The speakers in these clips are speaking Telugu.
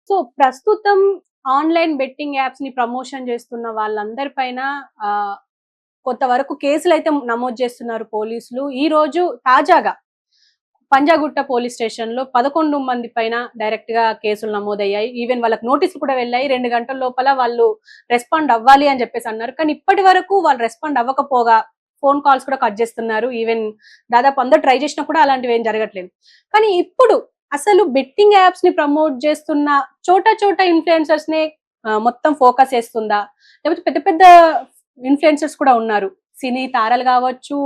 సో ప్రస్తుతం ఆన్‌లైన్ బెట్టింగ్ యాప్స్‌ని ప్రమోషన్ చేస్తున్న వాళ్ళందరి పైన ఆహ్, కొంతవరకు కేసులైతే నమోదు చేస్తున్నారు పోలీసులు. ఈరోజు తాజాగా పంజాగుట్ట పోలీస్ స్టేషన్‌లో 11 మంది పైన డైరెక్ట్‌గా కేసులు నమోదయ్యాయి. ఈవెన్ వాళ్ళకి నోటీసులు కూడా వెళ్ళాయి. 2 గంటల లోపల వాళ్ళు రెస్పాండ్ అవ్వాలి అని చెప్పేసి అన్నారు. కానీ ఇప్పటి వరకు వాళ్ళు రెస్పాండ్ అవ్వకపోగా ఫోన్ కాల్స్ కూడా కట్ చేస్తున్నారు. ఈవెన్ దాదాపు అందరూ ట్రై చేసినా కూడా అలాంటివి ఏం జరగట్లేదు. కానీ ఇప్పుడు అసలు బెట్టింగ్ యాప్స్‌ని ప్రమోట్ చేస్తున్న చోట చోట ఇన్‌ఫ్లుయెన్సర్స్‌నే మొత్తం ఫోకస్ చేస్తుందా? లేకపోతే పెద్ద పెద్ద ఇన్‌ఫ్లుయెన్సర్స్ కూడా ఉన్నారు. సినీ తారలు గావచ్చు,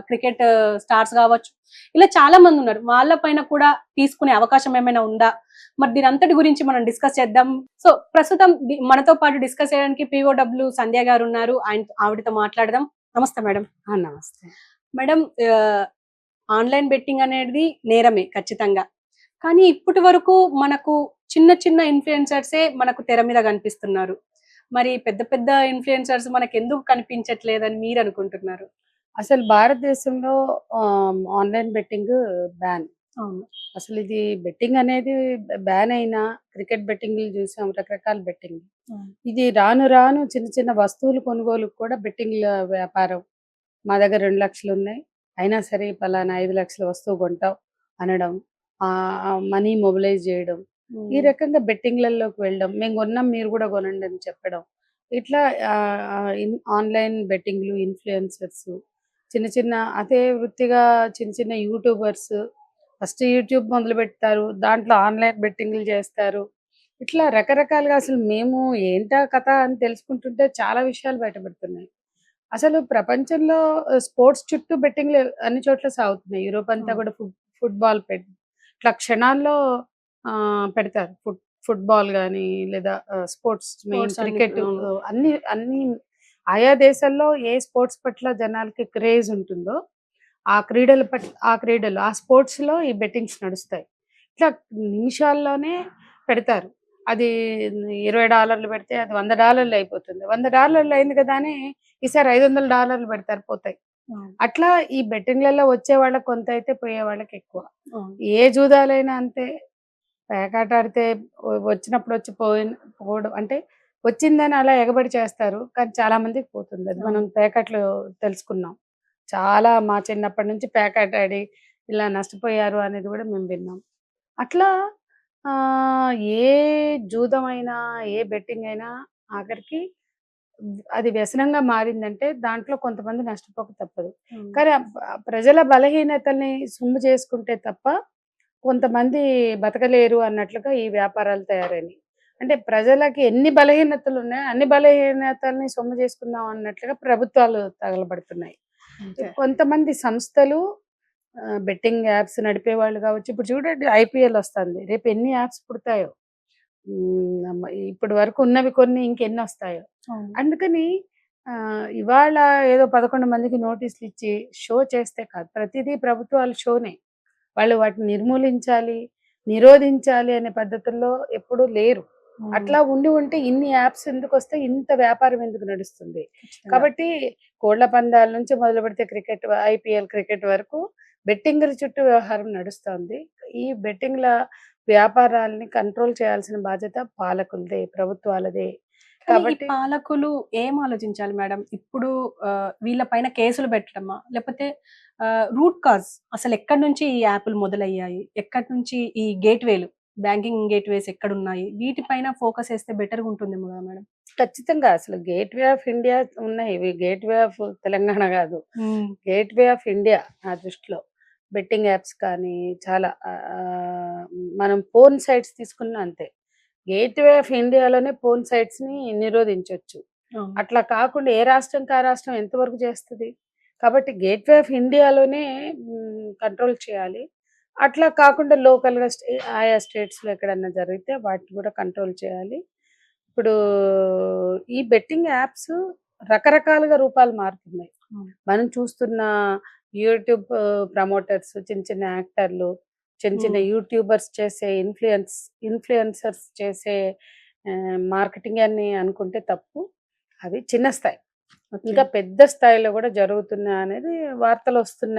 క్రికెట్ స్టార్స్ గావచ్చు. ఇలా చాలా మందున్నారు. వాళ్ళ పైన కూడా తీసుకునే అవకాశం ఏమైనా ఉందా? మరి దీనంతటి గురించి మనం డిస్కస్ చేద్దాం. సో, ప్రస్తుతం మనతో పాటు డిస్కస్ చేయడానికి పీఓడబ్ల్యూ సంధ్య గారున్నారు. ఆవిడతో మాట్లాడదాం. నమస్తే మేడం. నమస్తే మేడం, ఆన్‌లైన్ బెట్టింగ్ అనేది నేరమే ఖచ్చితంగా. కానీ ఇప్పటి వరకు మనకు చిన్న చిన్న ఇన్‌ఫ్లుయెన్సర్సే మనకు తెర మీద కనిపిస్తున్నారు. మరి పెద్ద పెద్ద ఇన్‌ఫ్లుయెన్సర్స్ మనకెందుకు కనిపించట్లేదని మీరనుకుంటున్నారు? అసలు భారతదేశంలో ఆన్లైన్ బెట్టింగ్ బ్యాన్. అవును. అసలు ఇది బెట్టింగ్ అనేది బ్యాన్ అయినా క్రికెట్ బెట్టింగ్లు చూసాం, రకరకాల బెట్టింగ్. ఇది రాను రాను చిన్న చిన్న వస్తువులు కొనుగోలుకు కూడా బెట్టింగ్ల వ్యాపారం. మా దగ్గర 2 లక్షలు ఉన్నాయి, అయినా సరే పలానా 5 లక్షల వస్తువు కొంటాం అనడం, మనీ మొబిలైజ్ చేయడం, ఈ రకంగా బెట్టింగ్లలోకి వెళ్ళడం, మేము కొన్నాం మీరు కూడా కొనండి అని చెప్పడం. ఇట్లా ఆన్లైన్ బెట్టింగ్లు, ఇన్ఫ్లుయెన్సర్స్, చిన్న చిన్న అదే వృత్తిగా చిన్న చిన్న యూట్యూబర్స్ ఫస్ట్ యూట్యూబ్ మొదలు పెడతారు, దాంట్లో ఆన్లైన్ బెట్టింగ్లు చేస్తారు. ఇట్లా రకరకాలుగా అసలు మేము ఏంటా కథ అని తెలుసుకుంటుంటే చాలా విషయాలు బయటపడుతున్నాయి. అసలు ప్రపంచంలో స్పోర్ట్స్ చుట్టూ బెట్టింగ్లు అన్ని చోట్ల సాగుతున్నాయి. యూరోప్ అంతా కూడా ఫుట్బాల్ ఇట్లా క్షణాల్లో పెడతారు. ఫుట్బాల్ కానీ లేదా స్పోర్ట్స్ మెయిన్ క్రికెట్, అన్ని అన్ని ఆయా దేశాల్లో ఏ స్పోర్ట్స్ పట్ల జనాలకి క్రేజ్ ఉంటుందో ఆ స్పోర్ట్స్ లో ఈ బెట్టింగ్స్ నడుస్తాయి. ఇట్లా నిమిషాల్లోనే పెడతారు. అది $20 పెడితే అది $100 అయిపోతుంది. $100 అయింది కదా అని ఈసారి $500 పెడతారు, పోతాయి. అట్లా ఈ బెట్టింగ్లలో వచ్చే వాళ్ళకి కొంత అయితే, పోయే వాళ్ళకి ఎక్కువ. ఏ జూదాలైనా అంతే. పేకాట ఆడితే వచ్చినప్పుడు వచ్చి పోవడం అంటే వచ్చిందని అలా ఎగబడి చేస్తారు, కానీ చాలా మందికి పోతుంది. అది మనం పేకాట్లు తెలుసుకున్నాం. చాలా మా చిన్నప్పటి నుంచి పేకాట ఆడి ఇలా నష్టపోయారు అనేది కూడా మేము విన్నాం. అట్లా ఏ జూదమైనా, ఏ బెట్టింగ్ అయినా ఆఖరికి అది వ్యసనంగా మారిందంటే దాంట్లో కొంతమంది నష్టపోక తప్పదు. కానీ ప్రజల బలహీనతల్ని సొమ్ము చేసుకుంటే తప్ప కొంతమంది బతకలేరు అన్నట్లుగా ఈ వ్యాపారాలు తయారైనాయి. అంటే ప్రజలకి ఎన్ని బలహీనతలు ఉన్నాయో అన్ని బలహీనతల్ని సొమ్ము చేసుకుందాం అన్నట్లుగా ప్రభుత్వాలు తగలబడుతున్నాయి. కొంతమంది సంస్థలు బెట్టింగ్ యాప్స్ నడిపే వాళ్ళు కావచ్చు. ఇప్పుడు చూడండి, ఐపీఎల్ వస్తుంది, రేపు ఎన్ని యాప్స్ పుడతాయో. ఇప్పటి వరకు ఉన్నవి కొన్ని, ఇంకెన్ని వస్తాయో. అందుకని ఇవాళ ఏదో 11 మందికి నోటీసులు ఇచ్చి షో చేస్తే కాదు, ప్రతిదీ ప్రభుత్వాలు షోనే. వాళ్ళు వాటిని నిర్మూలించాలి, నిరోధించాలి అనే పద్ధతుల్లో ఎప్పుడూ లేరు. అట్లా ఉంటే ఇన్ని యాప్స్ ఎందుకు వస్తాయి, ఇంత వ్యాపారం ఎందుకు నడుస్తుంది? కాబట్టి కోళ్ల పందాల నుంచి మొదలు పెడితే క్రికెట్, ఐపీఎల్ క్రికెట్ వరకు బెట్టింగ్ల చుట్టూ వ్యవహారం నడుస్తుంది. ఈ బెట్టింగ్ల వ్యాపారాలని కంట్రోల్ చేయాల్సిన బాధ్యత పాలకులదే, ప్రభుత్వాలదే. కాబట్టి పాలకులు ఏం ఆలోచించాలి మేడం? ఇప్పుడు వీళ్ళ పైన కేసులు పెట్టడమా? లేకపోతే రూట్ కాజ్ అసలు ఎక్కడి నుంచి ఈ యాప్‌లు మొదలయ్యాయి? ఎక్కడి నుంచి ఈ గేట్‌వేలు, బ్యాంకింగ్ గేట్‌వేస్ ఎక్కడున్నాయి? వీటిపైన ఫోకస్ చేస్తే బెటర్‌గా ఉంటుందేమో కదా మేడం? ఖచ్చితంగా. అసలు గేట్‌వే ఆఫ్ ఇండియా ఉన్నాయి. ఇవి గేట్‌వే ఆఫ్ తెలంగాణ కాదు. గేట్‌వే ఆఫ్ ఇండియా నా దృష్టిలో. బెట్టింగ్ యాప్స్ కానీ చాలా మనం పోర్న్ సైట్స్ తీసుకున్నా అంతే. గేట్‌వే ఆఫ్ ఇండియాలోనే పోర్న్ సైట్స్ ని నిరోధించొచ్చు. అట్లా కాకుండా ఏ రాష్ట్రంకి ఆ రాష్ట్రం ఎంతవరకు చేస్తుంది? కాబట్టి గేట్‌వే ఆఫ్ ఇండియాలోనే కంట్రోల్ చేయాలి. అట్లా కాకుండా లోకల్‌గా ఆయా స్టేట్స్‌లో ఎక్కడన్నా జరిగితే వాటిని కూడా కంట్రోల్ చేయాలి. ఇప్పుడు ఈ బెట్టింగ్ యాప్స్ రకరకాలుగా రూపాలు మారుతున్నాయి. మనం చూస్తున్న యూట్యూబ్ ప్రమోటర్స్, చిన్న చిన్న యాక్టర్లు, చిన్న చిన్న యూట్యూబర్స్ చేసే ఇన్ఫ్లుయెన్సర్స్ చేసే మార్కెటింగ్ అని అనుకుంటే తప్పు. అవి చిన్న స్థాయి. ఇంకా పెద్ద స్థాయిలో కూడా జరుగుతున్నాయి అనేది వార్తలు వస్తున్నాయి.